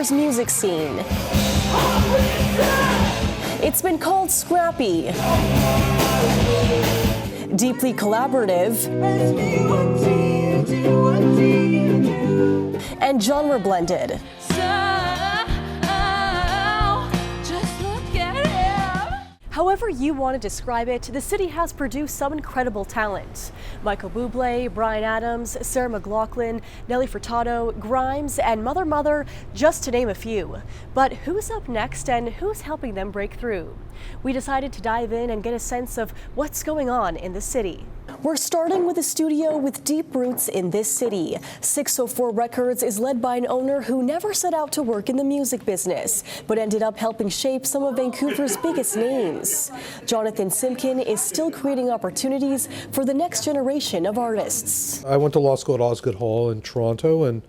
Vancouver's music scene. It's been called scrappy, deeply collaborative, and genre blended. However you want to describe it, the city has produced some incredible talent. Michael Bublé, Bryan Adams, Sarah McLachlan, Nelly Furtado, Grimes, and Mother Mother, just to name a few. But who's up next and who's helping them break through? We decided to dive in and get a sense of what's going on in the city. We're starting with a studio with deep roots in this city. 604 Records is led by an owner who never set out to work in the music business, but ended up helping shape some of Vancouver's biggest names. Jonathan Simkin is still creating opportunities for the next generation of artists. I went to law school at Osgoode Hall in Toronto, and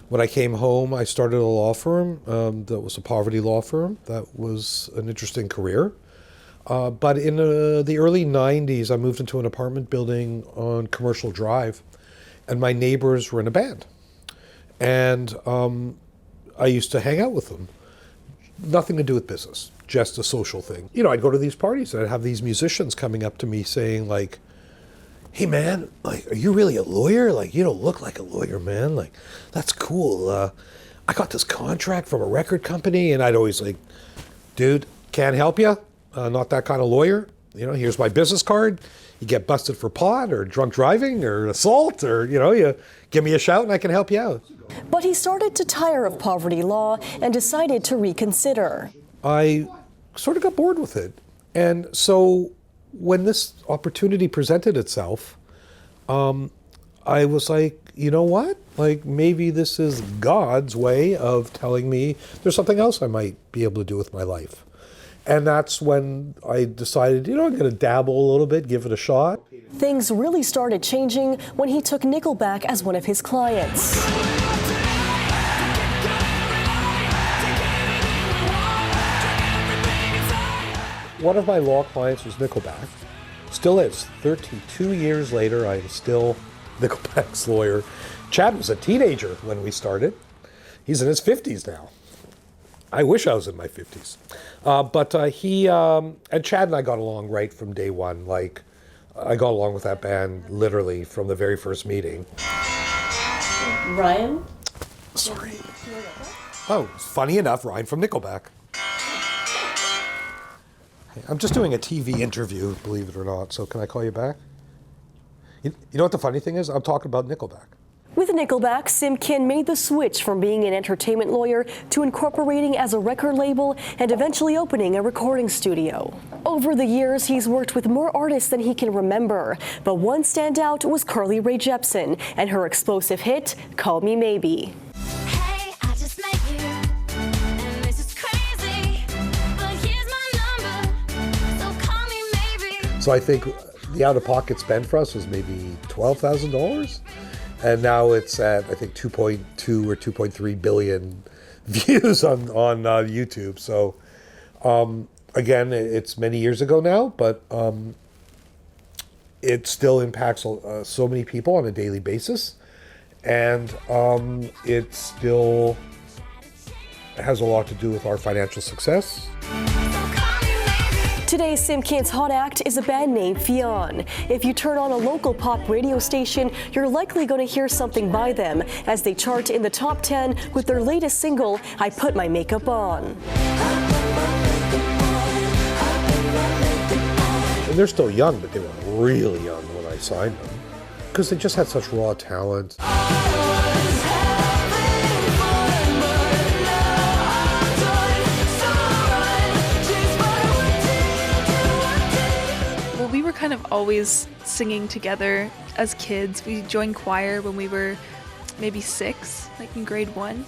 when I came home, I started a law firm that was a poverty law firm. That was an interesting career. But in the early 90s, I moved into an apartment building on Commercial Drive, and my neighbors were in a band. And I used to hang out with them. Nothing to do with business, just a social thing. You know, I'd go to these parties, and I'd have these musicians coming up to me saying, like, "Hey man, like, are you really a lawyer? Like, you don't look like a lawyer, man. Like, that's cool. I got this contract from a record company," and I'd always like, "Dude, can't help you. Not that kind of lawyer. You know, here's my business card. You get busted for pot or drunk driving or assault, or, you know, you give me a shout and I can help you out." But he started to tire of poverty law and decided to reconsider. I sort of got bored with it. And so when this opportunity presented itself, I was like, you know what? Like, maybe this is God's way of telling me there's something else I might be able to do with my life. And that's when I decided, you know, I'm going to dabble a little bit, give it a shot. Things really started changing when he took Nickelback as one of his clients. One of my law clients was Nickelback. Still is. 32 years later, I am still Nickelback's lawyer. Chad was a teenager when we started. He's in his 50s now. I wish I was in my 50s. But he and Chad and I got along right from day one. Like, I got along with that band literally from the very first meeting. Ryan? Sorry. Oh, funny enough, Ryan from Nickelback. I'm just doing a TV interview, believe it or not, so can I call you back? You know what the funny thing is? I'm talking about Nickelback. With Nickelback, Simkin made the switch from being an entertainment lawyer to incorporating as a record label and eventually opening a recording studio. Over the years, he's worked with more artists than he can remember, but one standout was Carly Rae Jepsen and her explosive hit, Call Me Maybe. Hey, I just met you, and this is crazy, but here's my number, so call me maybe. So I think the out-of-pocket spend for us was maybe $12,000. And now it's at, I think, 2.2 or 2.3 billion views on YouTube. So, again, it's many years ago now, but it still impacts so many people on a daily basis. And it still has a lot to do with our financial success. Today's Simkin's hot act is a band named Fionn. If you turn on a local pop radio station, you're likely going to hear something by them as they chart in the top 10 with their latest single, I Put My Makeup On. And they're still young, but they were really young when I signed them because they just had such raw talent. Kind of always singing together as kids. We joined choir when we were maybe 6, like in grade 1.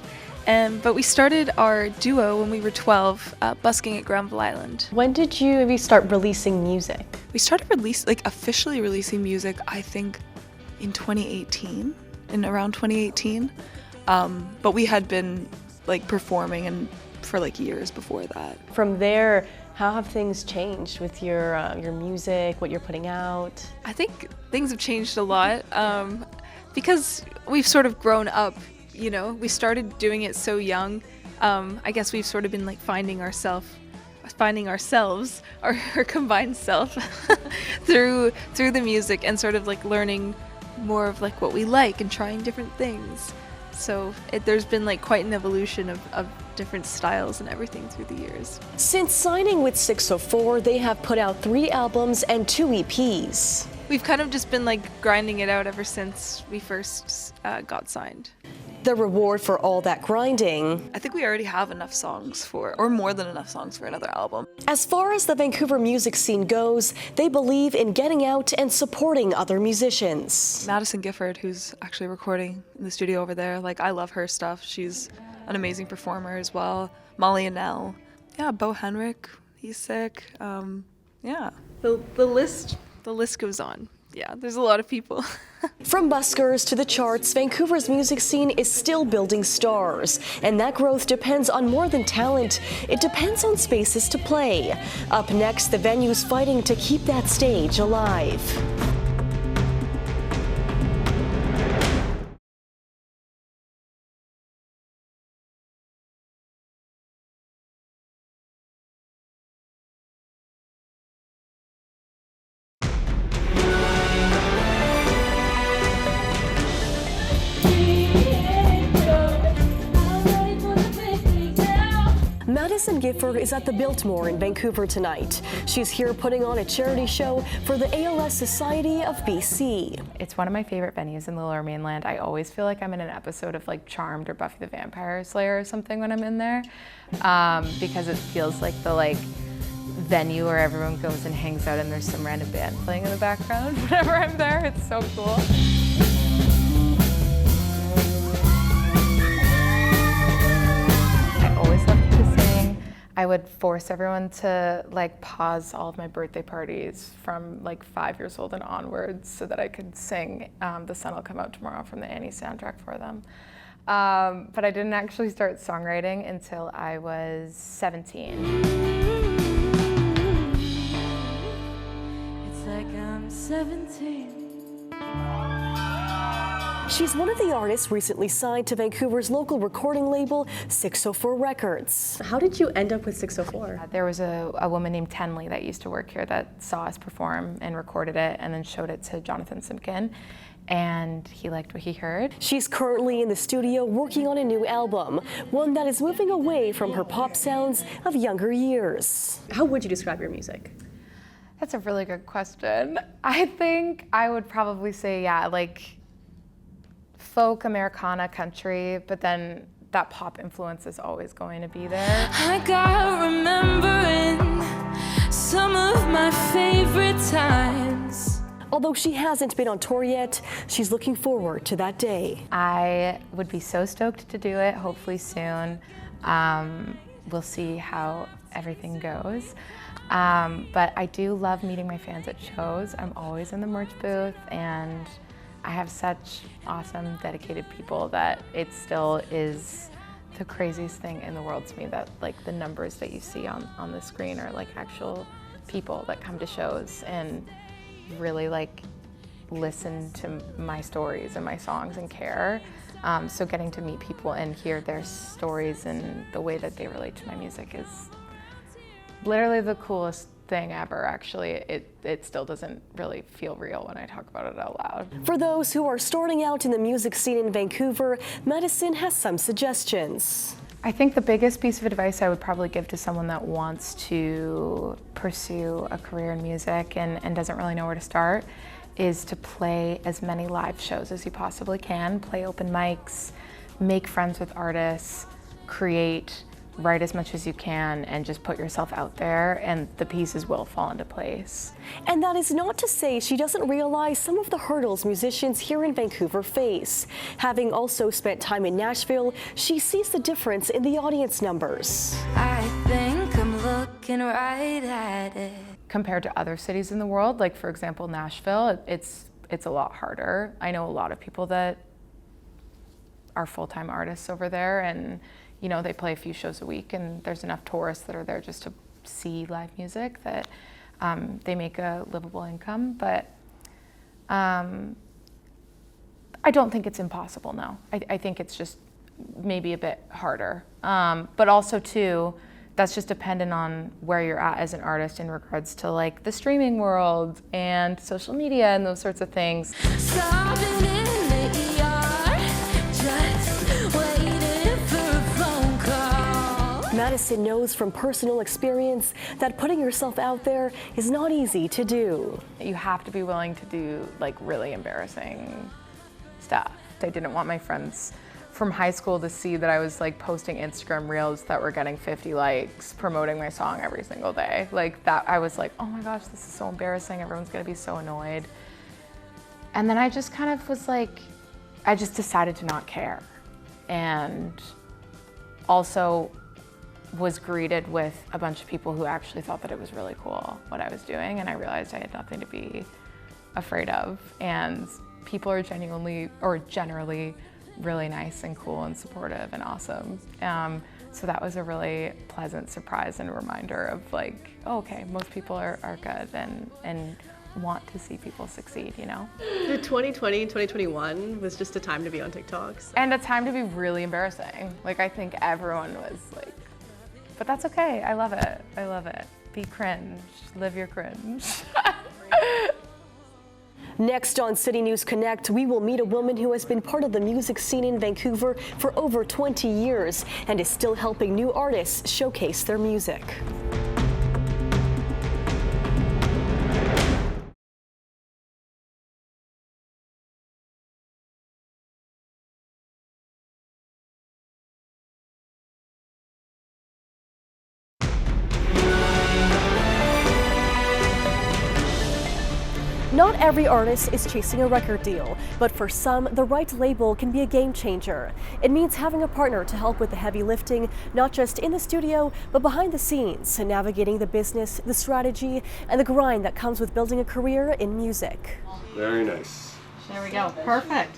But we started our duo when we were 12, busking at Granville Island. When did you maybe start releasing music? We started officially releasing music, I think, in 2018, around 2018. But we had been like performing for like years before that. From there, how have things changed with your music, what you're putting out? I think things have changed a lot because we've sort of grown up, you know. We started doing it so young I guess we've sort of been like finding ourselves, our combined self, through the music, and sort of like learning more of like what we like and trying different things. So there's been like quite an evolution of different styles and everything through the years. Since signing with 604, they have put out 3 albums and 2 EPs. We've kind of just been like grinding it out ever since we first got signed. The reward for all that grinding, I think we already have enough songs or more than enough songs for another album. as far as the Vancouver music scene goes, they believe in getting out and supporting other musicians. Madison Gifford, who's actually recording in the studio over there, like, I love her stuff. She's an amazing performer as well. Molly and Nell. Yeah, Bo Henrik, he's sick. Yeah. The list goes on. Yeah, there's a lot of people. From buskers to the charts, Vancouver's music scene is still building stars. And that growth depends on more than talent. It depends on spaces to play. Up next, the venue's fighting to keep that stage alive. Madison Gifford is at the Biltmore in Vancouver tonight. She's here putting on a charity show for the ALS Society of BC. It's one of my favorite venues in the Lower Mainland. I always feel like I'm in an episode of like Charmed or Buffy the Vampire Slayer or something when I'm in there, because it feels like the venue where everyone goes and hangs out and there's some random band playing in the background whenever I'm there. It's so cool. I always loved to sing. I would force everyone to pause all of my birthday parties from 5 years old and onwards so that I could sing The Sun Will Come Out Tomorrow from the Annie soundtrack for them. But I didn't actually start songwriting until I was 17. It's like I'm 17. She's one of the artists recently signed to Vancouver's local recording label, 604 Records. How did you end up with 604? There was a woman named Tenley that used to work here that saw us perform and recorded it and then showed it to Jonathan Simkin, and he liked what he heard. She's currently in the studio working on a new album, one that is moving away from her pop sounds of younger years. How would you describe your music? That's a really good question. I think I would probably say, folk, Americana, country, but then that pop influence is always going to be there. I got remembering some of my favorite times. Although she hasn't been on tour yet, she's looking forward to that day. I would be so stoked to do it, hopefully soon. We'll see how everything goes. But I do love meeting my fans at shows. I'm always in the merch booth, and I have such awesome, dedicated people that it still is the craziest thing in the world to me that the numbers that you see on the screen are actual people that come to shows and really listen to my stories and my songs and care. So getting to meet people and hear their stories and the way that they relate to my music is literally the coolest thing ever. Actually, it still doesn't really feel real when I talk about it out loud. For those who are starting out in the music scene in Vancouver, Madison has some suggestions. I think the biggest piece of advice I would probably give to someone that wants to pursue a career in music and doesn't really know where to start is to play as many live shows as you possibly can, play open mics, make friends with artists, write as much as you can, and just put yourself out there, and the pieces will fall into place. And that is not to say she doesn't realize some of the hurdles musicians here in Vancouver face. Having also spent time in Nashville, she sees the difference in the audience numbers. I think I'm looking right at it. Compared to other cities in the world, for example, Nashville, it's a lot harder. I know a lot of people that are full-time artists over there, and they play a few shows a week, and there's enough tourists that are there just to see live music that they make a livable income. But I don't think it's impossible, no. I think it's just maybe a bit harder. But also too, that's just dependent on where you're at as an artist in regards to like the streaming world and social media and those sorts of things. Stopping in the ER, just waiting for a phone call. Madison knows from personal experience that putting yourself out there is not easy to do. You have to be willing to do like really embarrassing stuff. I didn't want my friends from high school to see that I was like posting Instagram reels that were getting 50 likes, promoting my song every single day. Like that, I was like, oh my gosh, this is so embarrassing. Everyone's gonna be so annoyed. And then I just kind of was like, I just decided to not care. And also was greeted with a bunch of people who actually thought that it was really cool what I was doing. And I realized I had nothing to be afraid of. And people are generally really nice and cool and supportive and awesome. So that was a really pleasant surprise and a reminder of like, oh, okay, most people are good and want to see people succeed, you know? The 2020 and 2021 was just a time to be on TikToks. And a time to be really embarrassing. Like I think everyone was like, but that's okay, I love it, I love it. Be cringe, live your cringe. Next on City News Connect, we will meet a woman who has been part of the music scene in Vancouver for over 20 years and is still helping new artists showcase their music. Not every artist is chasing a record deal, but for some, the right label can be a game changer. It means having a partner to help with the heavy lifting, not just in the studio, but behind the scenes, and navigating the business, the strategy, and the grind that comes with building a career in music. Very nice. There we go. Perfect.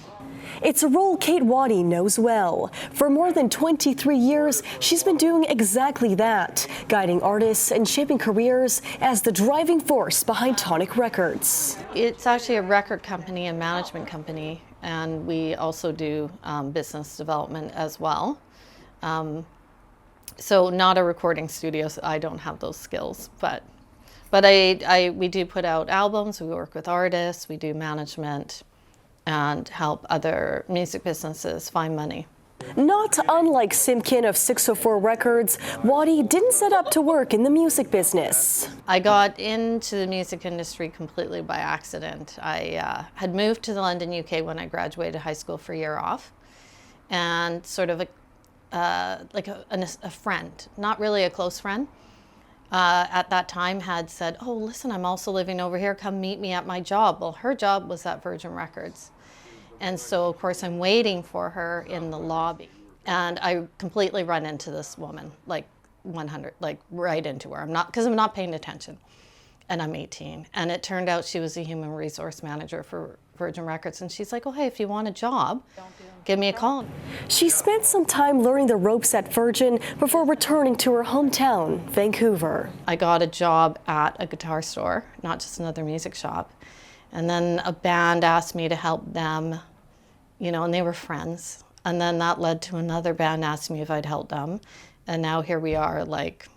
It's a role Kate Waddy knows well. For more than 23 years, she's been doing exactly that, guiding artists and shaping careers as the driving force behind Tonic Records. It's actually a record company and management company, and we also do business development as well. So not a recording studio, so I don't have those skills, but we do put out albums, we work with artists, we do management, and help other music businesses find money. Not unlike Simkin of 604 Records, Waddy didn't set up to work in the music business. I got into the music industry completely by accident. I had moved to London, UK when I graduated high school for a year off, and sort of a friend, not really a close friend, at that time had said, oh, listen, I'm also living over here, come meet me at my job. Well, her job was at Virgin Records. And so, of course, I'm waiting for her in the lobby. And I completely run into this woman, like 100, like right into her. Because I'm not paying attention. And I'm 18. And it turned out she was a human resource manager for Virgin Records. And she's like, oh, hey, if you want a job, give me a call. She spent some time learning the ropes at Virgin before returning to her hometown, Vancouver. I got a job at a guitar store, not just another music shop. And then a band asked me to help them, you know, and they were friends. And then that led to another band asking me if I'd help them. And now here we are, like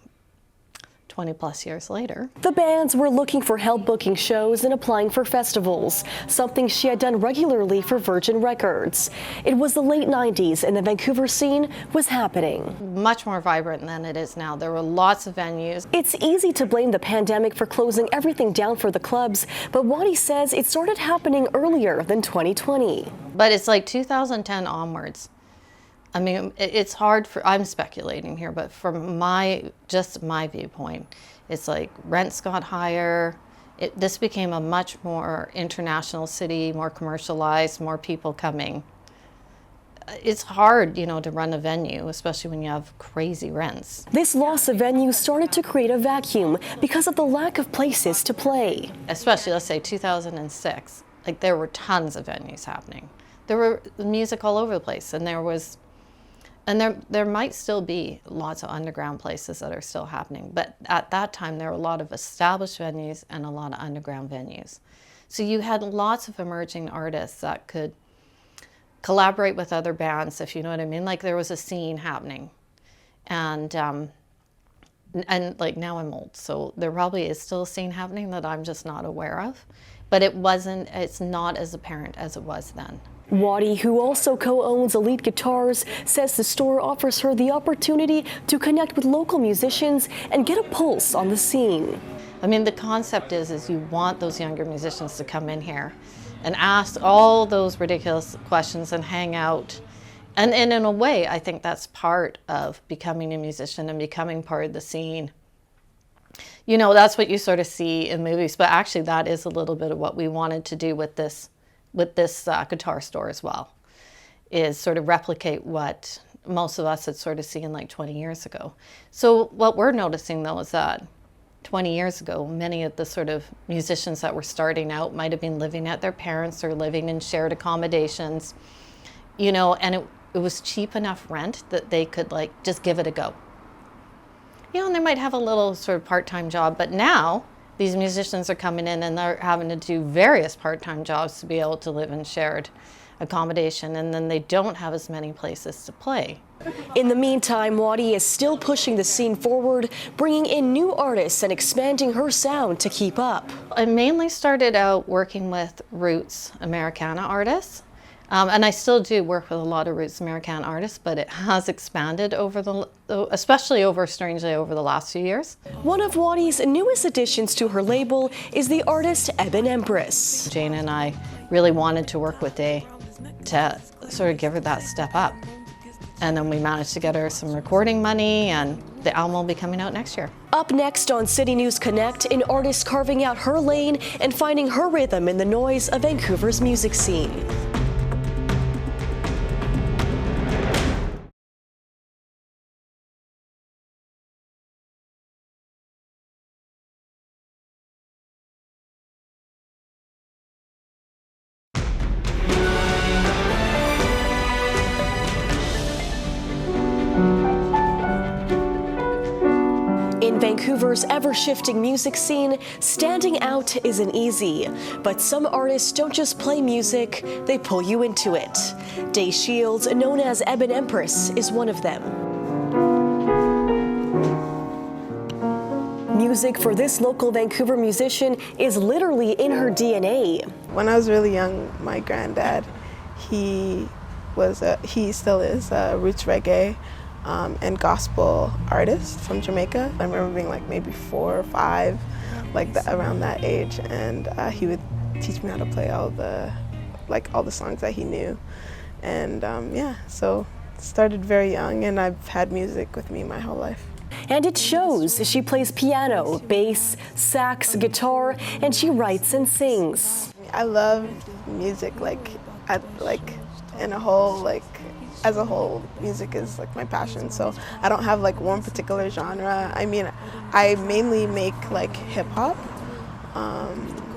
20 plus years later. The bands were looking for help booking shows and applying for festivals, something she had done regularly for Virgin Records. It was the late 90s and the Vancouver scene was happening. Much more vibrant than it is now. There were lots of venues. It's easy to blame the pandemic for closing everything down for the clubs, but Waddy says it started happening earlier than 2020. But it's like 2010 onwards. I mean, it's hard I'm speculating here, but from just my viewpoint, it's like rents got higher. This became a much more international city, more commercialized, more people coming. It's hard, you know, to run a venue, especially when you have crazy rents. This loss of venues started to create a vacuum because of the lack of places to play. Especially, let's say 2006, like there were tons of venues happening. There were music all over the place, and there might still be lots of underground places that are still happening, but at that time there were a lot of established venues and a lot of underground venues. So you had lots of emerging artists that could collaborate with other bands, if you know what I mean. Like there was a scene happening, and like now I'm old, so there probably is still a scene happening that I'm just not aware of, but it's not as apparent as it was then. Waddy, who also co-owns Elite Guitars, says the store offers her the opportunity to connect with local musicians and get a pulse on the scene. I mean, the concept is you want those younger musicians to come in here and ask all those ridiculous questions and hang out. And in a way, I think that's part of becoming a musician and becoming part of the scene. You know, that's what you sort of see in movies, but actually that is a little bit of what we wanted to do with this guitar store as well, is sort of replicate what most of us had sort of seen like 20 years ago. So what we're noticing though is that 20 years ago, many of the sort of musicians that were starting out might have been living at their parents or living in shared accommodations, you know, and it was cheap enough rent that they could like just give it a go. You know, and they might have a little sort of part-time job, but now these musicians are coming in and they're having to do various part-time jobs to be able to live in shared accommodation, and then they don't have as many places to play. In the meantime, Waddy is still pushing the scene forward, bringing in new artists and expanding her sound to keep up. I mainly started out working with roots Americana artists, and I still do work with a lot of roots Americana artists, but it has expanded especially strangely over the last few years. One of Waddy's newest additions to her label is the artist Ebon Empress. Jane and I really wanted to work with Day to sort of give her that step up. And then we managed to get her some recording money, and the album will be coming out next year. Up next on CityNews Connect, an artist carving out her lane and finding her rhythm in the noise of Vancouver's music scene. In Vancouver's ever-shifting music scene, standing out isn't easy. But some artists don't just play music, they pull you into it. Day Shields, known as Ebon Empress, is one of them. Music for this local Vancouver musician is literally in her DNA. When I was really young, my granddad, he still is a roots reggae and gospel artist from Jamaica. I remember being like maybe 4 or 5, around that age, and he would teach me how to play all the songs that he knew. And yeah, so started very young, and I've had music with me my whole life. And it shows. She plays piano, bass, sax, guitar, and she writes and sings. I love music, as a whole, music is like my passion. So I don't have like one particular genre. I mean, I mainly make like hip hop,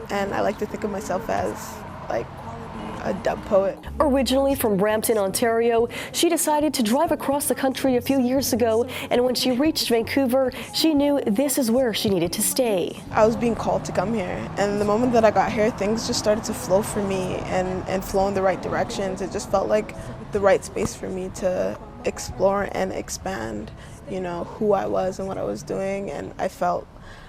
and I like to think of myself as like a dub poet. Originally from Brampton, Ontario, she decided to drive across the country a few years ago, and when she reached Vancouver, she knew this is where she needed to stay. I was being called to come here, and the moment that I got here, things just started to flow for me and flow in the right directions. It just felt like the right space for me to explore and expand, you know, who I was and what I was doing, and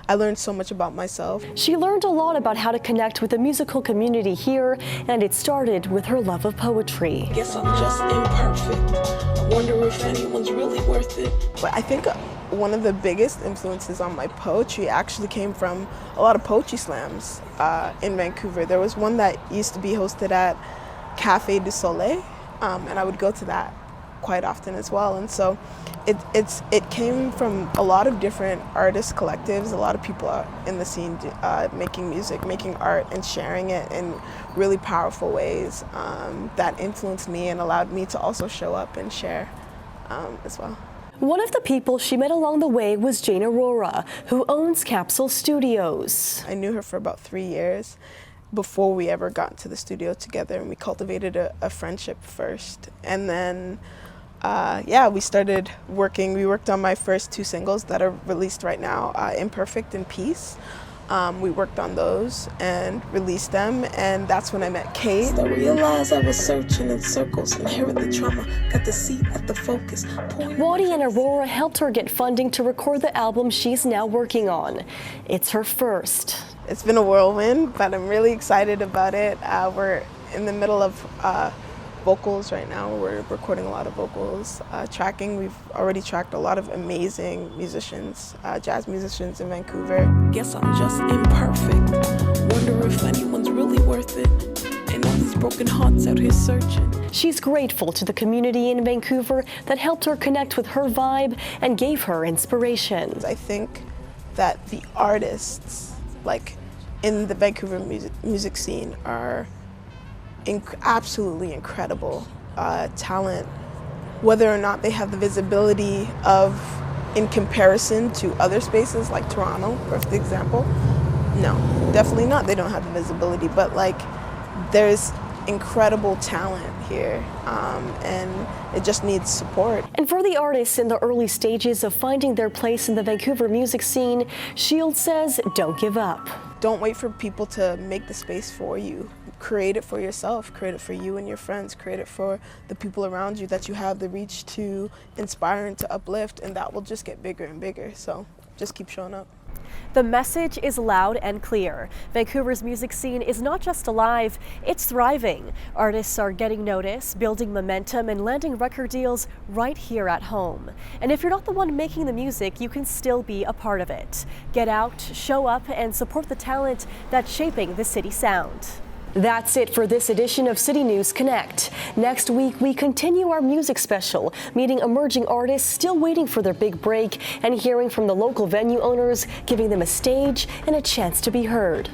I learned so much about myself. She learned a lot about how to connect with the musical community here, and it started with her love of poetry. Guess I'm just imperfect. I wonder if anyone's really worth it. But I think one of the biggest influences on my poetry actually came from a lot of poetry slams in Vancouver. There was one that used to be hosted at Café du Soleil, and I would go to that quite often as well. And so it came from a lot of different artist collectives, a lot of people in the scene making music, making art, and sharing it in really powerful ways that influenced me and allowed me to also show up and share as well. One of the people she met along the way was Jane Aurora, who owns Capsule Studios. I knew her for about 3 years before we ever got to the studio together, and we cultivated a friendship first. And then yeah, we started working. We worked on my first 2 singles that are released right now, Imperfect and Peace. We worked on those and released them, and that's when I met Kate. I realized I was searching in circles, inherited trauma, got the seat at the focus. Waddy and Aurora helped her get funding to record the album she's now working on. It's her first. It's been a whirlwind, but I'm really excited about it. We're in the middle of vocals right now. We're recording a lot of vocals, tracking. We've already tracked a lot of amazing musicians, jazz musicians in Vancouver. Guess I'm just imperfect. Wonder if anyone's really worth it. And all these broken hearts out here searching. She's grateful to the community in Vancouver that helped her connect with her vibe and gave her inspiration. I think that the artists, like in the Vancouver music scene, are absolutely incredible talent, whether or not they have the visibility of, in comparison to other spaces like Toronto, for example. No, definitely not. They don't have the visibility, but like there's incredible talent here, and it just needs support. And for the artists in the early stages of finding their place in the Vancouver music scene, Shield says don't give up. Don't wait for people to make the space for you. Create it for yourself, create it for you and your friends, create it for the people around you that you have the reach to inspire and to uplift, and that will just get bigger and bigger. So just keep showing up. The message is loud and clear. Vancouver's music scene is not just alive, it's thriving. Artists are getting noticed, building momentum, and landing record deals right here at home. And if you're not the one making the music, you can still be a part of it. Get out, show up, and support the talent that's shaping the city sound. That's it for this edition of City News Connect. Next week, we continue our music special, meeting emerging artists still waiting for their big break and hearing from the local venue owners, giving them a stage and a chance to be heard.